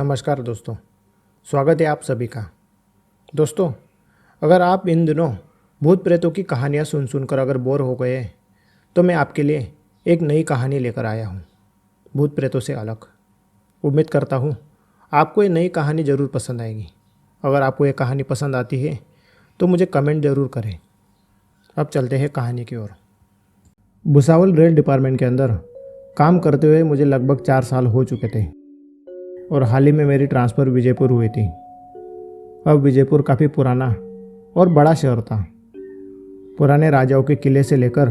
नमस्कार दोस्तों, स्वागत है आप सभी का। दोस्तों, अगर आप इन दिनों भूत प्रेतों की कहानियाँ सुन सुनकर अगर बोर हो गए तो मैं आपके लिए एक नई कहानी लेकर आया हूँ, भूत प्रेतों से अलग। उम्मीद करता हूँ आपको ये नई कहानी ज़रूर पसंद आएगी। अगर आपको ये कहानी पसंद आती है तो मुझे कमेंट ज़रूर करें। अब चलते हैं कहानी की ओर। भुसावल रेल डिपार्टमेंट के अंदर काम करते हुए मुझे लगभग 4 साल हो चुके थे और हाल ही में मेरी ट्रांसफ़र विजयपुर हुई थी। अब विजयपुर काफ़ी पुराना और बड़ा शहर था। पुराने राजाओं के किले से लेकर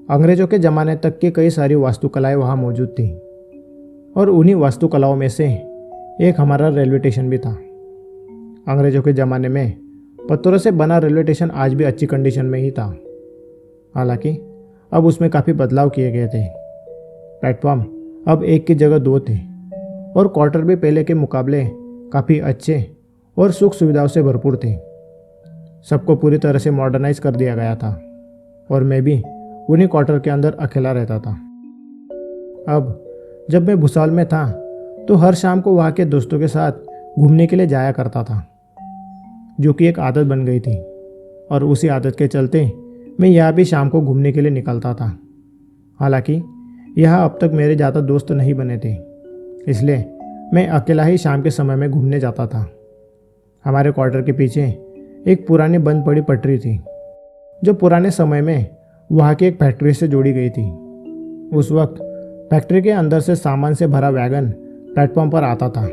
अंग्रेज़ों के ज़माने तक की कई सारी वास्तुकलाएं वहाँ मौजूद थी और उन्हीं वास्तुकलाओं में से एक हमारा रेलवे स्टेशन भी था। अंग्रेज़ों के ज़माने में पत्थरों से बना रेलवे स्टेशन आज भी अच्छी कंडीशन में ही था। हालांकि अब उसमें काफ़ी बदलाव किए गए थे। प्लेटफॉर्म अब एक की जगह 2 थे और क्वार्टर भी पहले के मुकाबले काफ़ी अच्छे और सुख सुविधाओं से भरपूर थे। सबको पूरी तरह से मॉडर्नाइज कर दिया गया था और मैं भी उन्हीं क्वार्टर के अंदर अकेला रहता था। अब जब मैं भुसावल में था तो हर शाम को वहाँ के दोस्तों के साथ घूमने के लिए जाया करता था, जो कि एक आदत बन गई थी और उसी आदत के चलते मैं यहाँ भी शाम को घूमने के लिए निकलता था। हालांकि यहाँ अब तक मेरे ज़्यादा दोस्त नहीं बने थे, इसलिए मैं अकेला ही शाम के समय में घूमने जाता था। हमारे क्वार्टर के पीछे एक पुरानी बंद पड़ी पटरी थी, जो पुराने समय में वहाँ की एक फैक्ट्री से जोड़ी गई थी। उस वक्त फैक्ट्री के अंदर से सामान से भरा वैगन प्लेटफॉर्म पर आता था,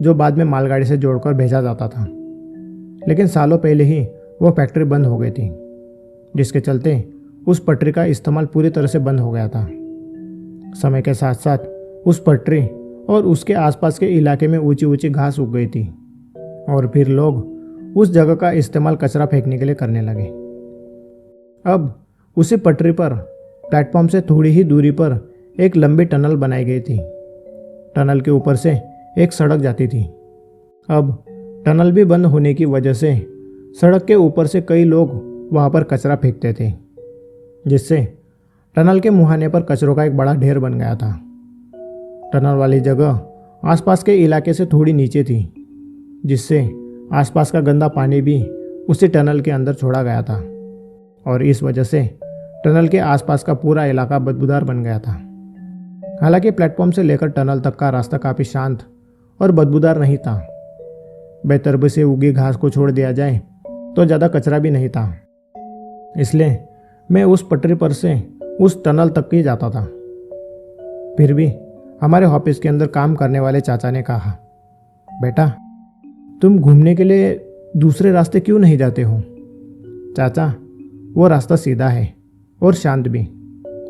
जो बाद में मालगाड़ी से जोड़कर भेजा जाता था। लेकिन सालों पहले ही वो फैक्ट्री बंद हो गई थी, जिसके चलते उस पटरी का इस्तेमाल पूरी तरह से बंद हो गया था। समय के साथ साथ उस पटरी और उसके आसपास के इलाके में ऊंची ऊंची घास उग गई थी और फिर लोग उस जगह का इस्तेमाल कचरा फेंकने के लिए करने लगे। अब उसी पटरी पर प्लेटफॉर्म से थोड़ी ही दूरी पर एक लंबी टनल बनाई गई थी। टनल के ऊपर से एक सड़क जाती थी। अब टनल भी बंद होने की वजह से सड़क के ऊपर से कई लोग वहाँ पर कचरा फेंकते थे, जिससे टनल के मुहाने पर कचरों का एक बड़ा ढेर बन गया था। टनल वाली जगह आसपास के इलाके से थोड़ी नीचे थी, जिससे आसपास का गंदा पानी भी उसी टनल के अंदर छोड़ा गया था और इस वजह से टनल के आसपास का पूरा इलाका बदबूदार बन गया था। हालांकि प्लेटफॉर्म से लेकर टनल तक का रास्ता काफ़ी शांत और बदबूदार नहीं था। बेतरबी से उगी घास को छोड़ दिया जाए तो ज़्यादा कचरा भी नहीं था, इसलिए मैं उस पटरी पर से उस टनल तक ही जाता था। फिर भी हमारे ऑफिस के अंदर काम करने वाले चाचा ने कहा, बेटा तुम घूमने के लिए दूसरे रास्ते क्यों नहीं जाते हो? चाचा, वो रास्ता सीधा है और शांत भी।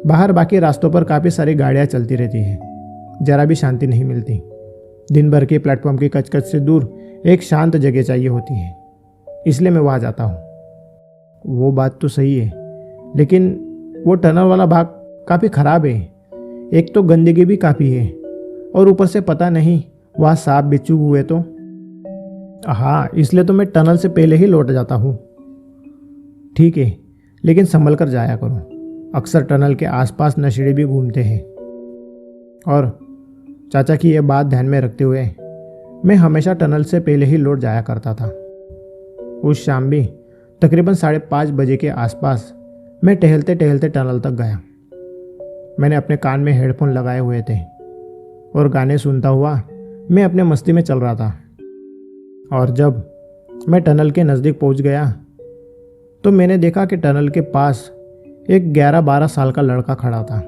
बाहर बाकी रास्तों पर काफ़ी सारी गाड़ियाँ चलती रहती हैं, ज़रा भी शांति नहीं मिलती। दिन भर के प्लेटफॉर्म की कचकच से दूर एक शांत जगह चाहिए होती है, इसलिए मैं वहाँ जाता हूँ। वो बात तो सही है, लेकिन वो टनल वाला भाग काफ़ी ख़राब है। एक तो गंदगी भी काफ़ी है और ऊपर से पता नहीं वहाँ सांप बिच्छू हुए तो। हाँ, इसलिए तो मैं टनल से पहले ही लौट जाता हूँ। ठीक है, लेकिन संभल कर जाया करो। अक्सर टनल के आसपास नशेड़ी भी घूमते हैं। और चाचा की यह बात ध्यान में रखते हुए मैं हमेशा टनल से पहले ही लौट जाया करता था। उस शाम भी तकरीबन 5:30 बजे के आसपास मैं टहलते टहलते टनल तक गया। मैंने अपने कान में हेडफोन लगाए हुए थे और गाने सुनता हुआ मैं अपने मस्ती में चल रहा था। और जब मैं टनल के नज़दीक पहुंच गया तो मैंने देखा कि टनल के पास एक 11-12 साल का लड़का खड़ा था।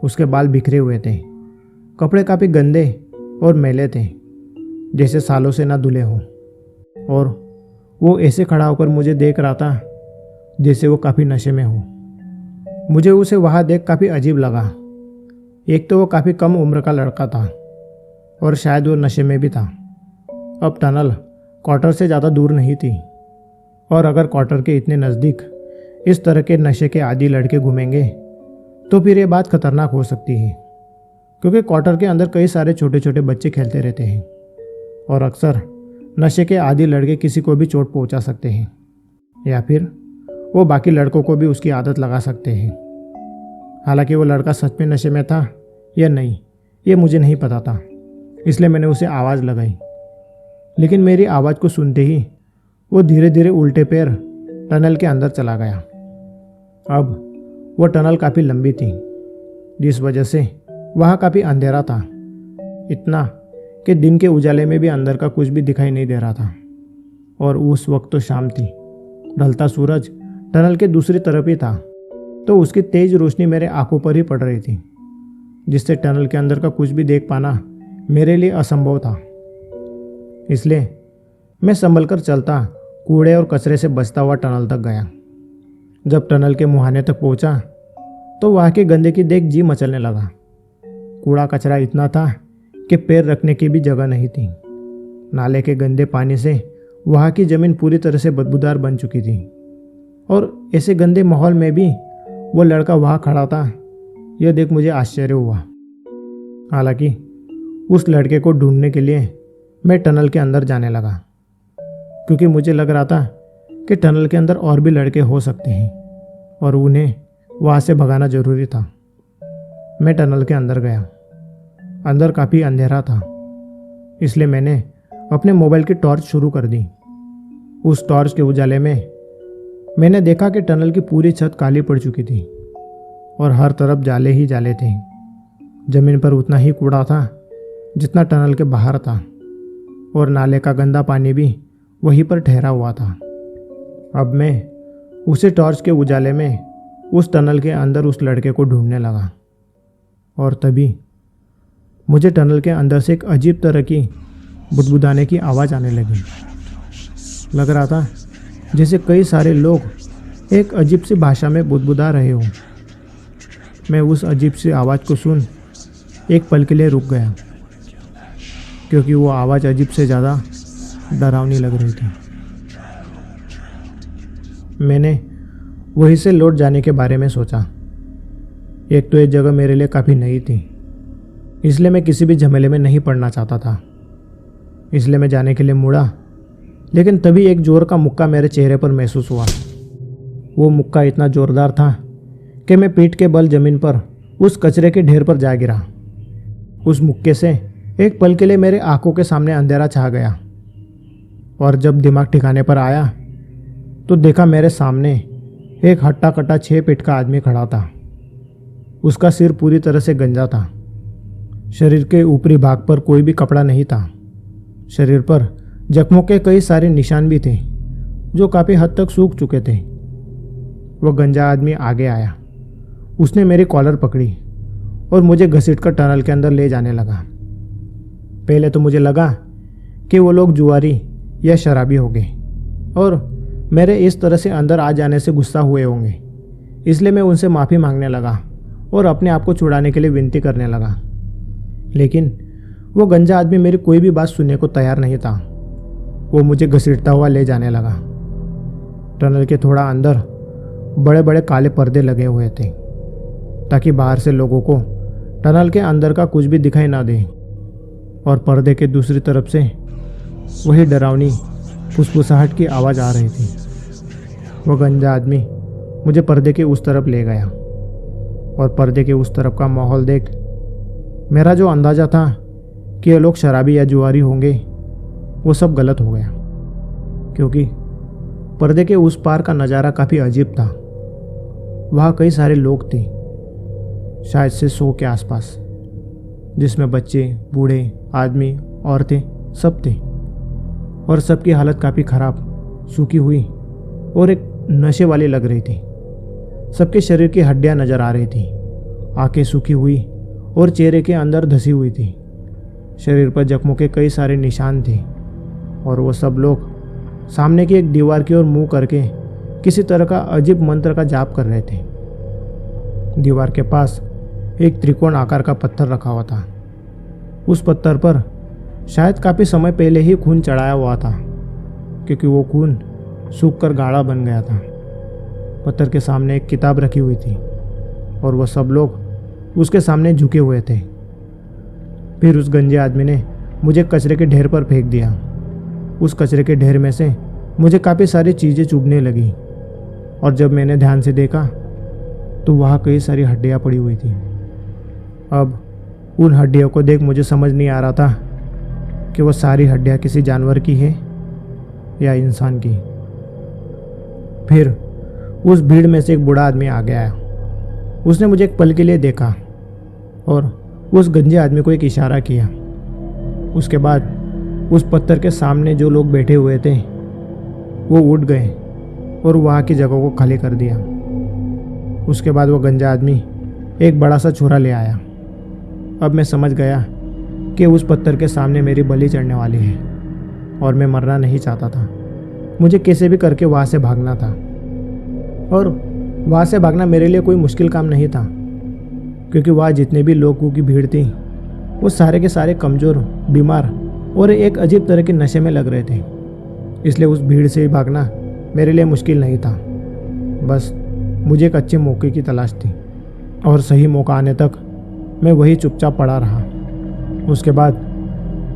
उसके बाल बिखरे हुए थे, कपड़े काफ़ी गंदे और मैले थे, जैसे सालों से ना धुले हों, और वो ऐसे खड़ा होकर मुझे देख रहा था जैसे वो काफ़ी नशे में हो। मुझे उसे वहाँ देख काफ़ी अजीब लगा। एक तो वो काफ़ी कम उम्र का लड़का था और शायद वो नशे में भी था। अब टनल क्वार्टर से ज़्यादा दूर नहीं थी और अगर क्वार्टर के इतने नज़दीक इस तरह के नशे के आदी लड़के घूमेंगे तो फिर ये बात खतरनाक हो सकती है, क्योंकि क्वार्टर के अंदर कई सारे छोटे छोटे बच्चे खेलते रहते हैं और अक्सर नशे के आदी लड़के किसी को भी चोट पहुंचा सकते हैं या फिर वो बाकी लड़कों को भी उसकी आदत लगा सकते हैं। हालांकि वो लड़का सच में नशे में था या नहीं, ये मुझे नहीं पता था, इसलिए मैंने उसे आवाज़ लगाई, लेकिन मेरी आवाज़ को सुनते ही वो धीरे धीरे उल्टे पैर टनल के अंदर चला गया। अब वह टनल काफ़ी लंबी थी, जिस वजह से वहाँ काफ़ी अंधेरा था, इतना कि दिन के उजाले में भी अंदर का कुछ भी दिखाई नहीं दे रहा था। और उस वक्त तो शाम थी। ढलता सूरज टनल के दूसरी तरफ ही था, तो उसकी तेज रोशनी मेरे आंखों पर ही पड़ रही थी, जिससे टनल के अंदर का कुछ भी देख पाना मेरे लिए असंभव था। इसलिए मैं संभल कर चलता कूड़े और कचरे से बचता हुआ टनल तक गया। जब टनल के मुहाने तक पहुंचा तो वहाँ के गंदे की देख जी मचलने लगा। कूड़ा कचरा इतना था कि पैर रखने की भी जगह नहीं थी। नाले के गंदे पानी से वहाँ की ज़मीन पूरी तरह से बदबूदार बन चुकी थी, और ऐसे गंदे माहौल में भी वो लड़का वहाँ खड़ा था, यह देख मुझे आश्चर्य हुआ। हालांकि उस लड़के को ढूंढने के लिए मैं टनल के अंदर जाने लगा, क्योंकि मुझे लग रहा था कि टनल के अंदर और भी लड़के हो सकते हैं और उन्हें वहाँ से भगाना जरूरी था। मैं टनल के अंदर गया। अंदर काफ़ी अंधेरा था, इसलिए मैंने अपने मोबाइल की टॉर्च शुरू कर दी। उस टॉर्च के उजाले में मैंने देखा कि टनल की पूरी छत काली पड़ चुकी थी और हर तरफ जाले ही जाले थे। ज़मीन पर उतना ही कूड़ा था जितना टनल के बाहर था, और नाले का गंदा पानी भी वहीं पर ठहरा हुआ था। अब मैं उसी टॉर्च के उजाले में उस टनल के अंदर उस लड़के को ढूंढने लगा, और तभी मुझे टनल के अंदर से एक अजीब तरह की बुदबुदाने की आवाज़ आने लगी। लग रहा था जैसे कई सारे लोग एक अजीब सी भाषा में बुदबुदा रहे हों। मैं उस अजीब सी आवाज़ को सुन एक पल के लिए रुक गया, क्योंकि वो आवाज़ अजीब से ज़्यादा डरावनी लग रही थी। मैंने वहीं से लौट जाने के बारे में सोचा। एक तो ये जगह मेरे लिए काफ़ी नई थी, इसलिए मैं किसी भी झमेले में नहीं पड़ना चाहता था। इसलिए मैं जाने के लिए मुड़ा, लेकिन तभी एक जोर का मुक्का मेरे चेहरे पर महसूस हुआ। वो मुक्का इतना ज़ोरदार था कि मैं पीठ के बल ज़मीन पर उस कचरे के ढेर पर जा गिरा। उस मुक्के से एक पल के लिए मेरे आंखों के सामने अंधेरा छा गया, और जब दिमाग ठिकाने पर आया तो देखा मेरे सामने एक हट्टा कट्टा 6 फीट का आदमी खड़ा था। उसका सिर पूरी तरह से गंजा था। शरीर के ऊपरी भाग पर कोई भी कपड़ा नहीं था। शरीर पर जख्मों के कई सारे निशान भी थे, जो काफ़ी हद तक सूख चुके थे। वह गंजा आदमी आगे आया। उसने मेरी कॉलर पकड़ी और मुझे घसीटकर टनल के अंदर ले जाने लगा। पहले तो मुझे लगा कि वो लोग जुआरी या शराबी होंगे और मेरे इस तरह से अंदर आ जाने से गुस्सा हुए होंगे, इसलिए मैं उनसे माफ़ी मांगने लगा और अपने आप को छुड़ाने के लिए विनती करने लगा। लेकिन वो गंजा आदमी मेरी कोई भी बात सुनने को तैयार नहीं था। वो मुझे घसीटता हुआ ले जाने लगा। टनल के थोड़ा अंदर बड़े बड़े काले पर्दे लगे हुए थे, ताकि बाहर से लोगों को टनल के अंदर का कुछ भी दिखाई ना दे। और पर्दे के दूसरी तरफ से वही डरावनी फुसफुसाहट की आवाज़ आ रही थी। वो गंजा आदमी मुझे पर्दे के उस तरफ ले गया, और पर्दे के उस तरफ का माहौल देख मेरा जो अंदाज़ा था कि ये लोग शराबी या जुआरी होंगे, वो सब गलत हो गया। क्योंकि पर्दे के उस पार का नज़ारा काफ़ी अजीब था। वहाँ कई सारे लोग थे, शायद से 100 के आसपास, जिसमें बच्चे, बूढ़े, आदमी, औरतें सब थे। और सबकी हालत काफ़ी ख़राब, सूखी हुई और एक नशे वाली लग रही थी। सबके शरीर की हड्डियाँ नज़र आ रही थी, आंखें सूखी हुई और चेहरे के अंदर धसी हुई थी। शरीर पर जख्मों के कई सारे निशान थे, और वो सब लोग सामने की एक दीवार की ओर मुंह करके किसी तरह का अजीब मंत्र का जाप कर रहे थे। दीवार के पास एक त्रिकोण आकार का पत्थर रखा हुआ था। उस पत्थर पर शायद काफ़ी समय पहले ही खून चढ़ाया हुआ था, क्योंकि वो खून सूखकर गाढ़ा बन गया था। पत्थर के सामने एक किताब रखी हुई थी, और वह सब लोग उसके सामने झुके हुए थे। फिर उस गंजे आदमी ने मुझे कचरे के ढेर पर फेंक दिया। उस कचरे के ढेर में से मुझे काफ़ी सारी चीज़ें चुभने लगी, और जब मैंने ध्यान से देखा तो वहाँ कई सारी हड्डियाँ पड़ी हुई थी। अब उन हड्डियों को देख मुझे समझ नहीं आ रहा था कि वो सारी हड्डियाँ किसी जानवर की है या इंसान की। फिर उस भीड़ में से एक बूढ़ा आदमी आ गया। उसने मुझे एक पल के लिए देखा और उस गंजे आदमी को एक इशारा किया। उसके बाद उस पत्थर के सामने जो लोग बैठे हुए थे वो उठ गए और वहाँ की जगह को खाली कर दिया। उसके बाद वो गंजा आदमी एक बड़ा सा छुरा ले आया। अब मैं समझ गया कि उस पत्थर के सामने मेरी बलि चढ़ने वाली है और मैं मरना नहीं चाहता था। मुझे कैसे भी करके वहाँ से भागना था और वहाँ से भागना मेरे लिए कोई मुश्किल काम नहीं था, क्योंकि वहाँ जितने भी लोगों की भीड़ थी वो सारे के सारे कमज़ोर, बीमार और एक अजीब तरह के नशे में लग रहे थे। इसलिए उस भीड़ से भागना मेरे लिए मुश्किल नहीं था। बस मुझे एक अच्छे मौके की तलाश थी और सही मौका आने तक मैं वही चुपचाप पड़ा रहा। उसके बाद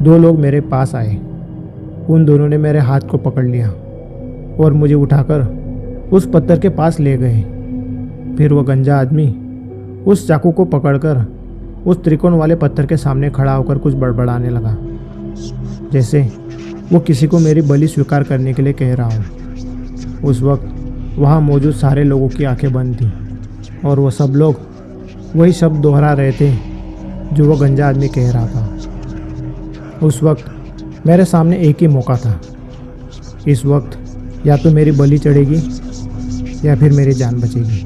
दो लोग मेरे पास आए। उन दोनों ने मेरे हाथ को पकड़ लिया और मुझे उठाकर उस पत्थर के पास ले गए। फिर वह गंजा आदमी उस चाकू को पकड़कर उस त्रिकोण वाले पत्थर के सामने खड़ा होकर कुछ बड़बड़ाने लगा, जैसे वो किसी को मेरी बलि स्वीकार करने के लिए कह रहा हो। उस वक्त वहाँ मौजूद सारे लोगों की आंखें बंद थीं और वो सब लोग वही शब्द दोहरा रहे थे जो वो गंजा आदमी कह रहा था। उस वक्त मेरे सामने एक ही मौका था। इस वक्त या तो मेरी बलि चढ़ेगी या फिर मेरी जान बचेगी।